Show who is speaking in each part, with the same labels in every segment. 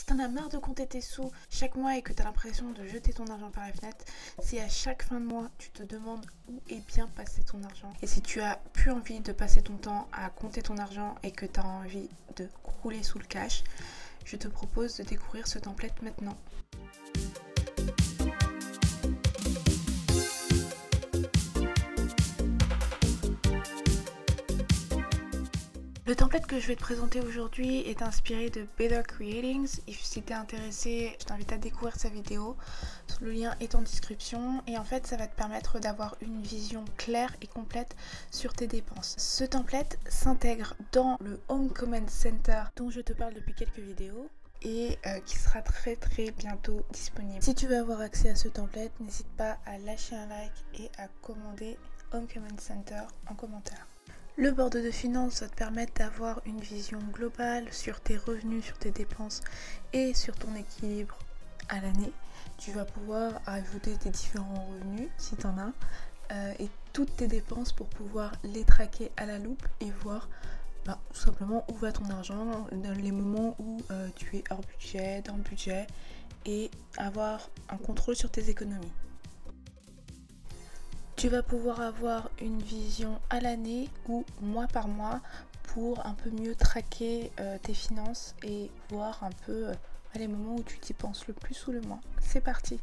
Speaker 1: t'en as marre de compter tes sous chaque mois et que t'as l'impression de jeter ton argent par la fenêtre, si à chaque fin de mois tu te demandes où est bien passé ton argent, et si tu as plus envie de passer ton temps à compter ton argent et que tu as envie de crouler sous le cash, je te propose de découvrir ce template maintenant. Le template que je vais te présenter aujourd'hui est inspiré de Better Creatings. Si t'es intéressé, je t'invite à découvrir sa vidéo. Le lien est en description et en fait ça va te permettre d'avoir une vision claire et complète sur tes dépenses. Ce template s'intègre dans le Home Command Center dont je te parle depuis quelques vidéos et qui sera très bientôt disponible. Si tu veux avoir accès à ce template, n'hésite pas à lâcher un like et à commander Home Command Center en commentaire. Le board de finances va te permettre d'avoir une vision globale sur tes revenus, sur tes dépenses et sur ton équilibre à l'année. Tu vas pouvoir ajouter tes différents revenus si tu en as et toutes tes dépenses pour pouvoir les traquer à la loupe et voir tout simplement où va ton argent dans les moments où tu es hors budget, dans le budget, et avoir un contrôle sur tes économies. Tu vas pouvoir avoir une vision à l'année ou mois par mois pour un peu mieux traquer tes finances et voir un peu les moments où tu t'y penses le plus ou le moins. C'est parti!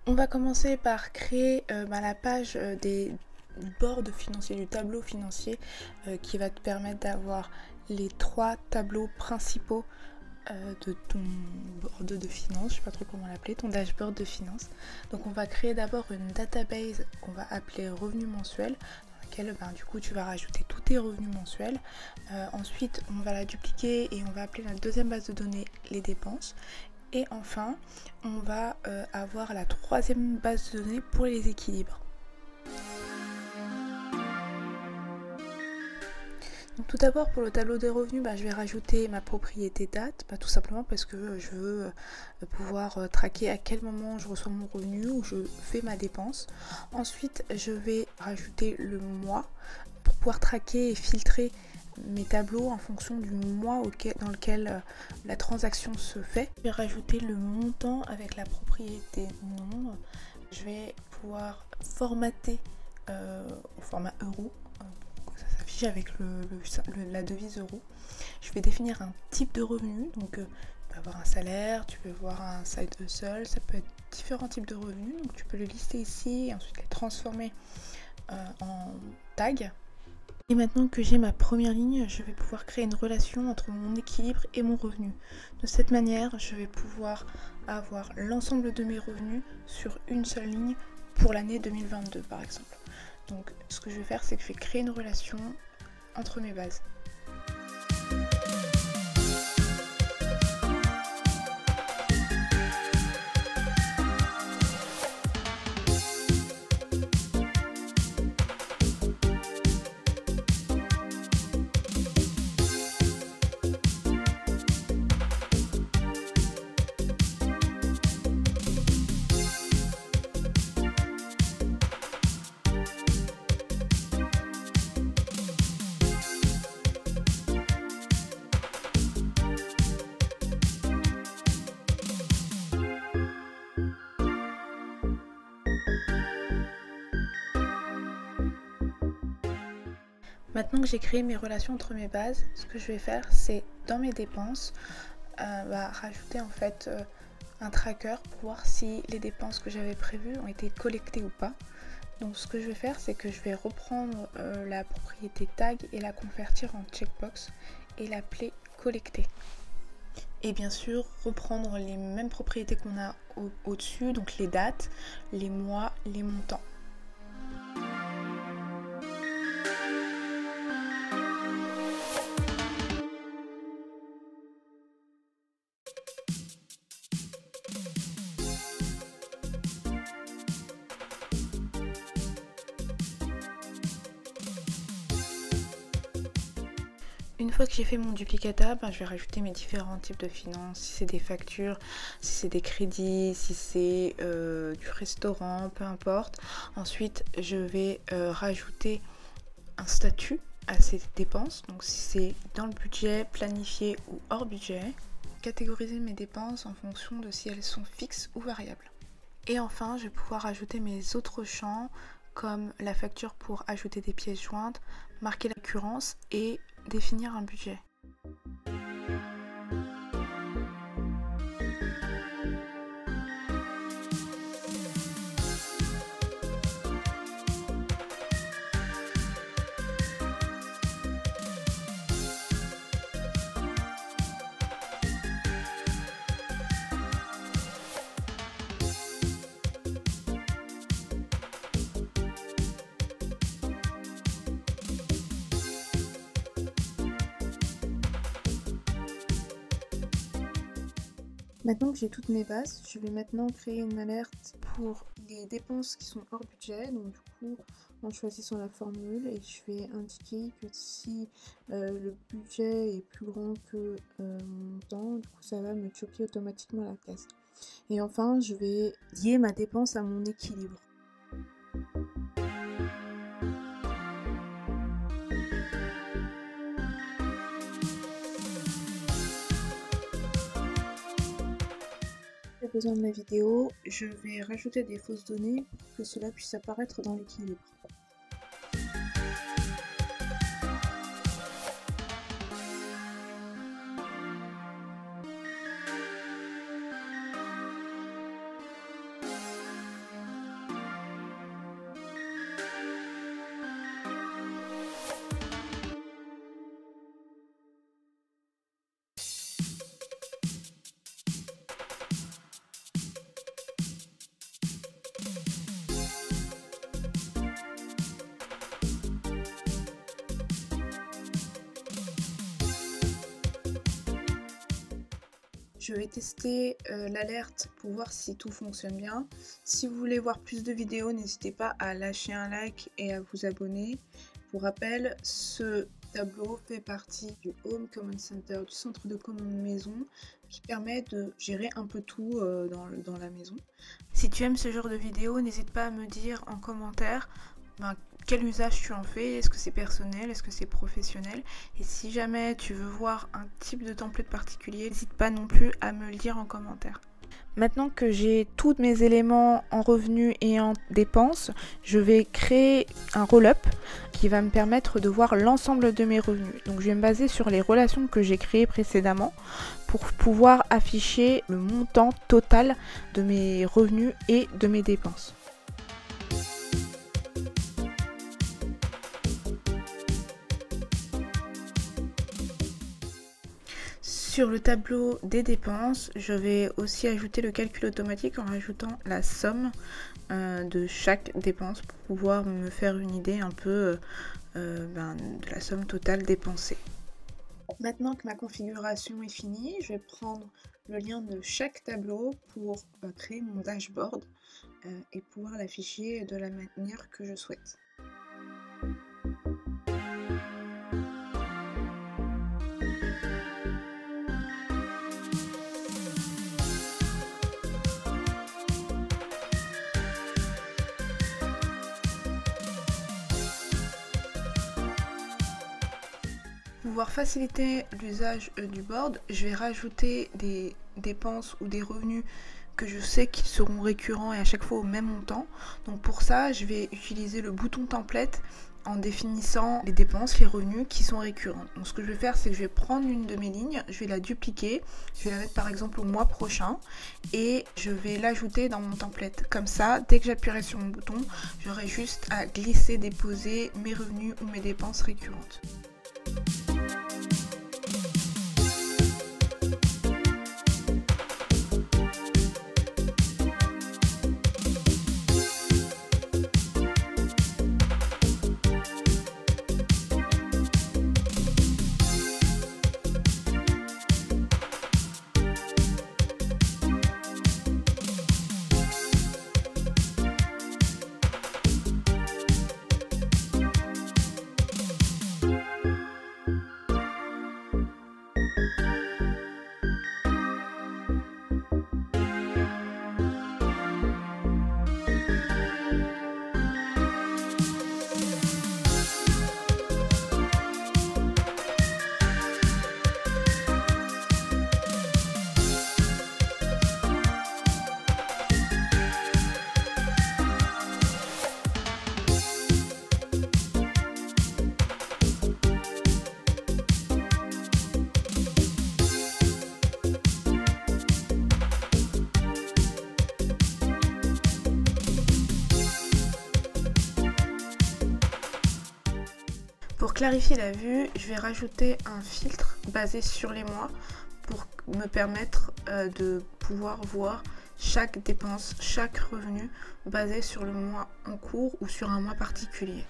Speaker 1: On va commencer par créer la page des boards financiers, du tableau financier qui va te permettre d'avoir les 3 tableaux principaux de ton board de finances, je sais pas trop comment l'appeler, ton dashboard de finances. Donc on va créer d'abord une database qu'on va appeler revenus mensuels, dans laquelle du coup tu vas rajouter tous tes revenus mensuels. Ensuite on va la dupliquer et on va appeler notre deuxième base de données les dépenses. Et enfin on va avoir la troisième base de données pour les équilibres. Donc tout d'abord pour le tableau des revenus, je vais rajouter ma propriété date, tout simplement parce que je veux pouvoir traquer à quel moment je reçois mon revenu ou je fais ma dépense. Ensuite je vais rajouter le mois pour pouvoir traquer et filtrer mes tableaux en fonction du mois dans lequel la transaction se fait. Je vais rajouter le montant avec la propriété nom. Je vais pouvoir formater au format euro. Ça s'affiche avec la devise euro. Je vais définir un type de revenu, donc tu peux avoir un salaire, tu peux avoir un side hustle, ça peut être différents types de revenus, donc tu peux les lister ici et ensuite les transformer en tag. Et maintenant que j'ai ma première ligne, je vais pouvoir créer une relation entre mon équilibre et mon revenu. De cette manière, je vais pouvoir avoir l'ensemble de mes revenus sur une seule ligne pour l'année 2022 par exemple. Donc ce que je vais faire, c'est que je vais créer une relation entre mes bases. Maintenant que j'ai créé mes relations entre mes bases, ce que je vais faire, c'est dans mes dépenses, rajouter en fait un tracker pour voir si les dépenses que j'avais prévues ont été collectées ou pas. Donc ce que je vais faire, c'est que je vais reprendre la propriété tag et la convertir en checkbox et l'appeler collecter. Et bien sûr, reprendre les mêmes propriétés qu'on a au-dessus, donc les dates, les mois, les montants. Une fois que j'ai fait mon duplicata, je vais rajouter mes différents types de finances, si c'est des factures, si c'est des crédits, si c'est du restaurant, peu importe. Ensuite, je vais rajouter un statut à ces dépenses, donc si c'est dans le budget, planifié ou hors budget. catégoriser mes dépenses en fonction de si elles sont fixes ou variables. Et enfin, je vais pouvoir ajouter mes autres champs comme la facture pour ajouter des pièces jointes, marquer la récurrence et définir un budget. Maintenant que j'ai toutes mes bases, je vais maintenant créer une alerte pour les dépenses qui sont hors budget. Donc du coup, en choisissant la formule, et je vais indiquer que si le budget est plus grand que mon temps, du coup ça va me choquer automatiquement la case. Et enfin, je vais lier ma dépense à mon équilibre. Besoin de ma vidéo, je vais rajouter des fausses données pour que cela puisse apparaître dans l'équilibre. Je vais tester l'alerte pour voir si tout fonctionne bien. Si vous voulez voir plus de vidéos, n'hésitez pas à lâcher un like et à vous abonner. Pour rappel, ce tableau fait partie du Home Command Center, du centre de commande maison, qui permet de gérer un peu tout dans la maison. Si tu aimes ce genre de vidéo, n'hésite pas à me dire en commentaire quel usage tu en fais, est-ce que c'est personnel, est-ce que c'est professionnel, et si jamais tu veux voir un type de template particulier, n'hésite pas non plus à me le dire en commentaire. Maintenant que j'ai tous mes éléments en revenus et en dépenses, je vais créer un roll-up qui va me permettre de voir l'ensemble de mes revenus. Donc je vais me baser sur les relations que j'ai créées précédemment pour pouvoir afficher le montant total de mes revenus et de mes dépenses. Sur le tableau des dépenses, je vais aussi ajouter le calcul automatique en rajoutant la somme de chaque dépense pour pouvoir me faire une idée un peu de la somme totale dépensée. Maintenant que ma configuration est finie, je vais prendre le lien de chaque tableau pour créer mon dashboard et pouvoir l'afficher de la manière que je souhaite. Pour pouvoir faciliter l'usage du board, je vais rajouter des dépenses ou des revenus que je sais qu'ils seront récurrents et à chaque fois au même montant. Donc pour ça, je vais utiliser le bouton template en définissant les dépenses, les revenus qui sont récurrents. Donc ce que je vais faire, c'est que je vais prendre une de mes lignes, je vais la dupliquer, je vais la mettre par exemple au mois prochain et je vais l'ajouter dans mon template. Comme ça, dès que j'appuierai sur mon bouton, j'aurai juste à glisser, déposer mes revenus ou mes dépenses récurrentes. Pour clarifier la vue, je vais rajouter un filtre basé sur les mois pour me permettre de pouvoir voir chaque dépense, chaque revenu basé sur le mois en cours ou sur un mois particulier.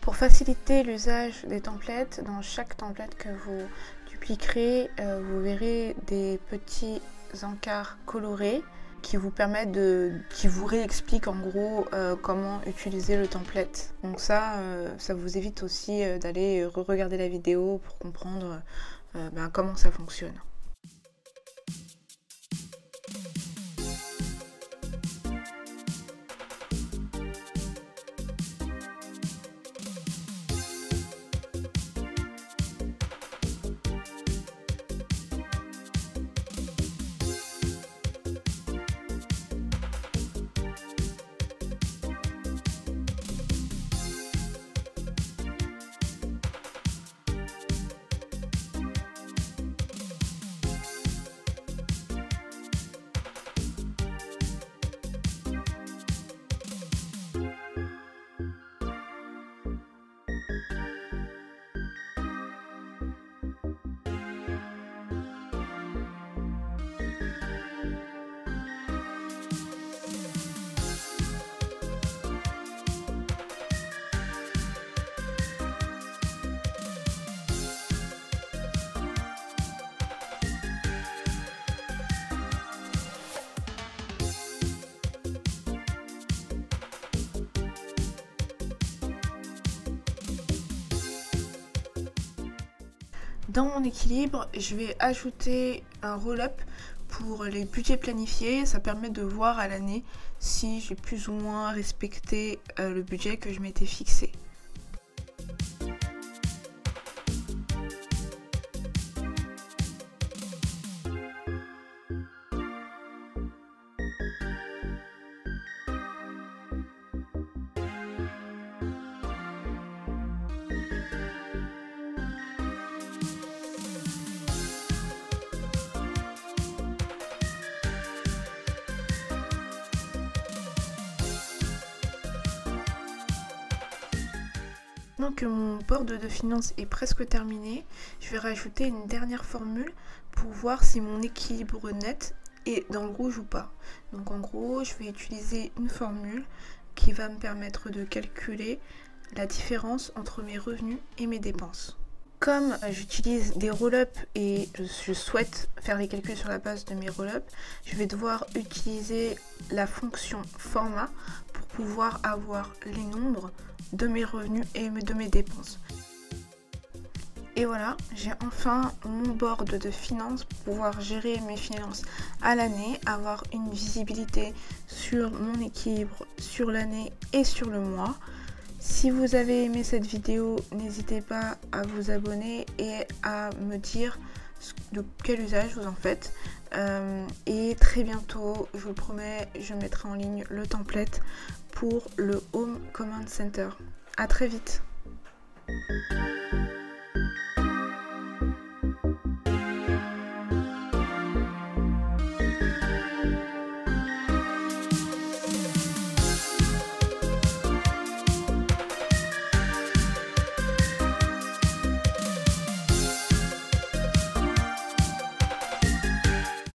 Speaker 1: Pour faciliter l'usage des templates, dans chaque template que vous dupliquerez, vous verrez des petits encarts colorés qui vous permettent qui vous réexpliquent en gros comment utiliser le template. Donc ça vous évite aussi d'aller regarder la vidéo pour comprendre comment ça fonctionne. Dans mon équilibre, je vais ajouter un roll-up pour les budgets planifiés. Ça permet de voir à l'année si j'ai plus ou moins respecté le budget que je m'étais fixé. Maintenant que mon board de finances est presque terminé, je vais rajouter une dernière formule pour voir si mon équilibre net est dans le rouge ou pas. Donc en gros, je vais utiliser une formule qui va me permettre de calculer la différence entre mes revenus et mes dépenses. Comme j'utilise des roll-up et je souhaite faire les calculs sur la base de mes roll-up, je vais devoir utiliser la fonction format pour pouvoir avoir les nombres de mes revenus et de mes dépenses. Et voilà, j'ai enfin mon board de finances pour pouvoir gérer mes finances à l'année, avoir une visibilité sur mon équilibre sur l'année et sur le mois. Si vous avez aimé cette vidéo, n'hésitez pas à vous abonner et à me dire de quel usage vous en faites. Et très bientôt, je vous le promets, je mettrai en ligne le template pour le Home Command Center. À très vite.